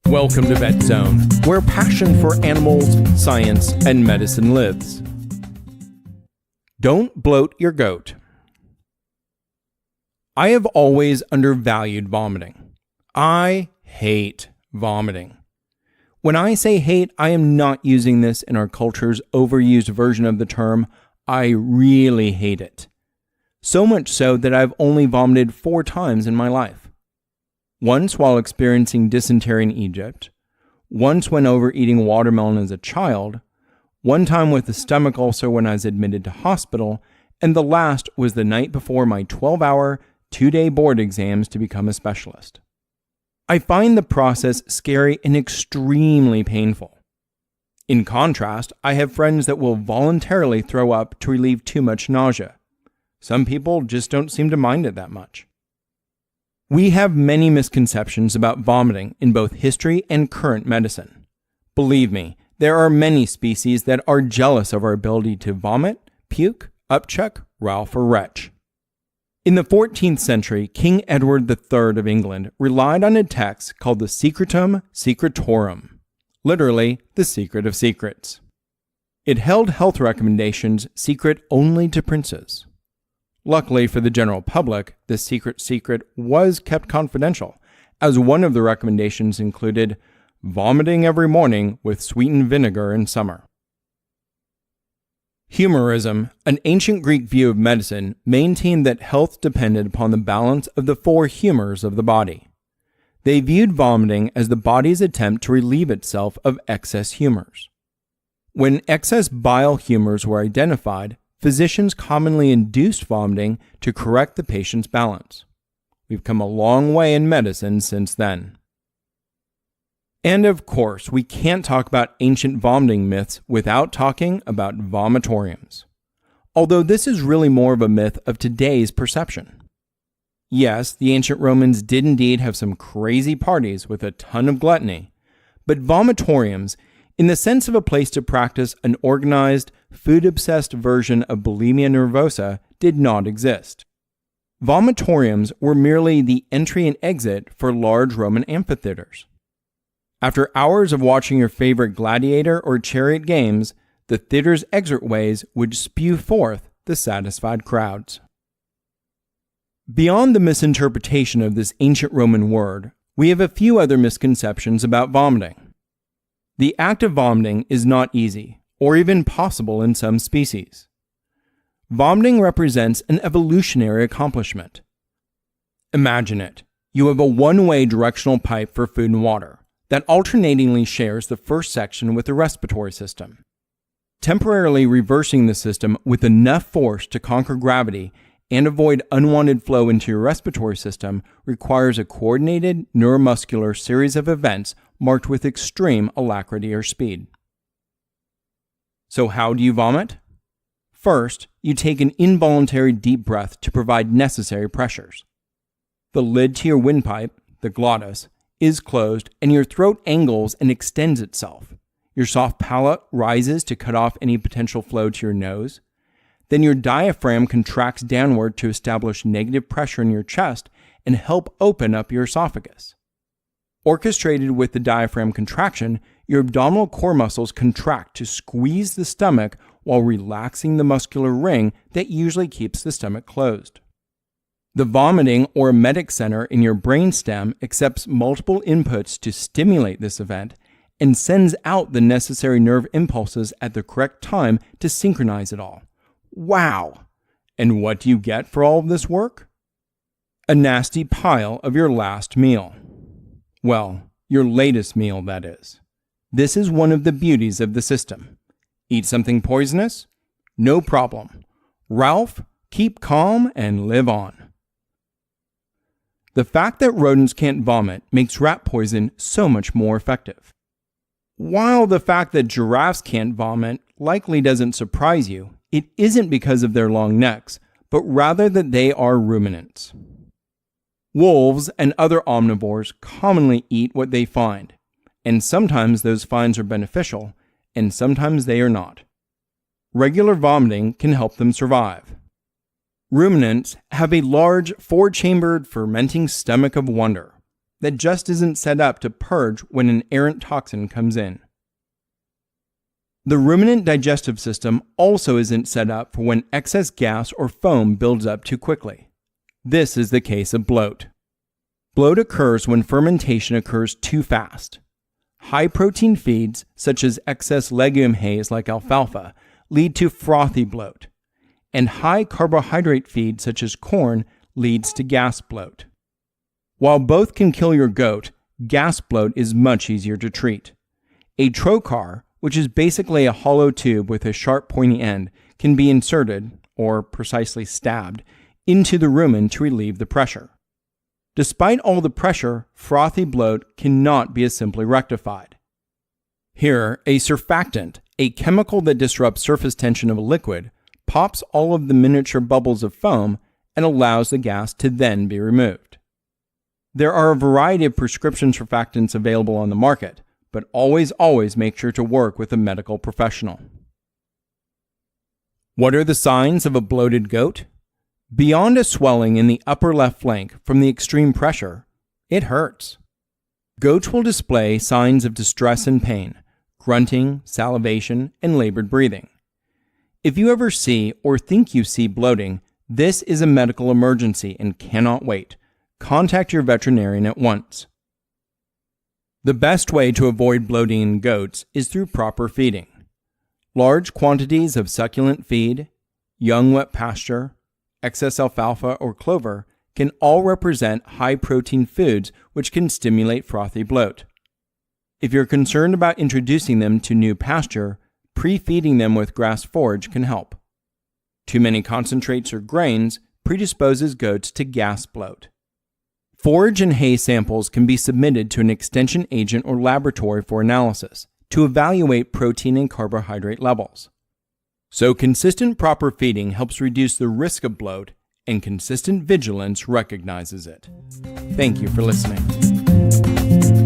Welcome to Vet Zone, where passion for animals, science, and medicine lives. Don't bloat your goat. I have always undervalued vomiting. I hate vomiting. When I say hate, I am not using this in our culture's overused version of the term. I really hate it. So much so that I've only vomited 4 times in my life. Once while experiencing dysentery in Egypt, once when overeating watermelon as a child, one time with a stomach ulcer when I was admitted to hospital, and the last was the night before my 12-hour, 2-day board exams to become a specialist. I find the process scary and extremely painful. In contrast, I have friends that will voluntarily throw up to relieve too much nausea. Some people just don't seem to mind it that much. We have many misconceptions about vomiting in both history and current medicine. Believe me, there are many species that are jealous of our ability to vomit, puke, upchuck, ralph, or retch. In the 14th century, King Edward III of England relied on a text called the Secretum Secretorum, literally, the secret of secrets. It held health recommendations secret only to princes. Luckily for the general public, this secret was kept confidential, as one of the recommendations included vomiting every morning with sweetened vinegar in summer. Humorism, an ancient Greek view of medicine, maintained that health depended upon the balance of the 4 humors of the body. They viewed vomiting as the body's attempt to relieve itself of excess humors. When excess bile humors were identified, physicians commonly induced vomiting to correct the patient's balance. We've come a long way in medicine since then. And of course, we can't talk about ancient vomiting myths without talking about vomitoriums. Although this is really more of a myth of today's perception. Yes, the ancient Romans did indeed have some crazy parties with a ton of gluttony, but vomitoriums, in the sense of a place to practice an organized, food-obsessed version of bulimia nervosa, did not exist. Vomitoriums were merely the entry and exit for large Roman amphitheaters. After hours of watching your favorite gladiator or chariot games, the theater's exitways would spew forth the satisfied crowds. Beyond the misinterpretation of this ancient Roman word, we have a few other misconceptions about vomiting. The act of vomiting is not easy, or even possible in some species. Vomiting represents an evolutionary accomplishment. Imagine it. You have a one-way directional pipe for food and water that alternatingly shares the first section with the respiratory system. Temporarily reversing the system with enough force to conquer gravity and avoid unwanted flow into your respiratory system requires a coordinated neuromuscular series of events marked with extreme alacrity or speed. So how do you vomit? First, you take an involuntary deep breath to provide necessary pressures. The lid to your windpipe, the glottis, is closed and your throat angles and extends itself. Your soft palate rises to cut off any potential flow to your nose. Then your diaphragm contracts downward to establish negative pressure in your chest and help open up your esophagus. Orchestrated with the diaphragm contraction, your abdominal core muscles contract to squeeze the stomach while relaxing the muscular ring that usually keeps the stomach closed. The vomiting or emetic center in your brainstem accepts multiple inputs to stimulate this event and sends out the necessary nerve impulses at the correct time to synchronize it all. Wow! And what do you get for all of this work? A nasty pile of your last meal. Well, your latest meal, that is. This is one of the beauties of the system. Eat something poisonous? No problem. Ralph, keep calm and live on. The fact that rodents can't vomit makes rat poison so much more effective. While the fact that giraffes can't vomit likely doesn't surprise you, it isn't because of their long necks, but rather that they are ruminants. Wolves and other omnivores commonly eat what they find, and sometimes those finds are beneficial, and sometimes they are not. Regular vomiting can help them survive. Ruminants have a large 4-chambered fermenting stomach of wonder, that just isn't set up to purge when an errant toxin comes in. The ruminant digestive system also isn't set up for when excess gas or foam builds up too quickly. This is the case of bloat. Bloat occurs when fermentation occurs too fast. High-protein feeds, such as excess legume hays like alfalfa, lead to frothy bloat, and high-carbohydrate feed, such as corn, leads to gas bloat. While both can kill your goat, gas bloat is much easier to treat. A trocar, which is basically a hollow tube with a sharp pointy end, can be inserted, or precisely stabbed, into the rumen to relieve the pressure. Despite all the pressure, frothy bloat cannot be as simply rectified. Here, a surfactant, a chemical that disrupts surface tension of a liquid, pops all of the miniature bubbles of foam and allows the gas to then be removed. There are a variety of prescription surfactants available on the market, but always make sure to work with a medical professional. What are the signs of a bloated goat? Beyond a swelling in the upper left flank from the extreme pressure, it hurts. Goats will display signs of distress and pain, grunting, salivation, and labored breathing. If you ever see or think you see bloating, this is a medical emergency and cannot wait. Contact your veterinarian at once. The best way to avoid bloating in goats is through proper feeding. Large quantities of succulent feed, young wet pasture, excess alfalfa or clover can all represent high-protein foods which can stimulate frothy bloat. If you're concerned about introducing them to new pasture, pre-feeding them with grass forage can help. Too many concentrates or grains predisposes goats to gas bloat. Forage and hay samples can be submitted to an extension agent or laboratory for analysis to evaluate protein and carbohydrate levels. So consistent proper feeding helps reduce the risk of bloat, and consistent vigilance recognizes it. Thank you for listening.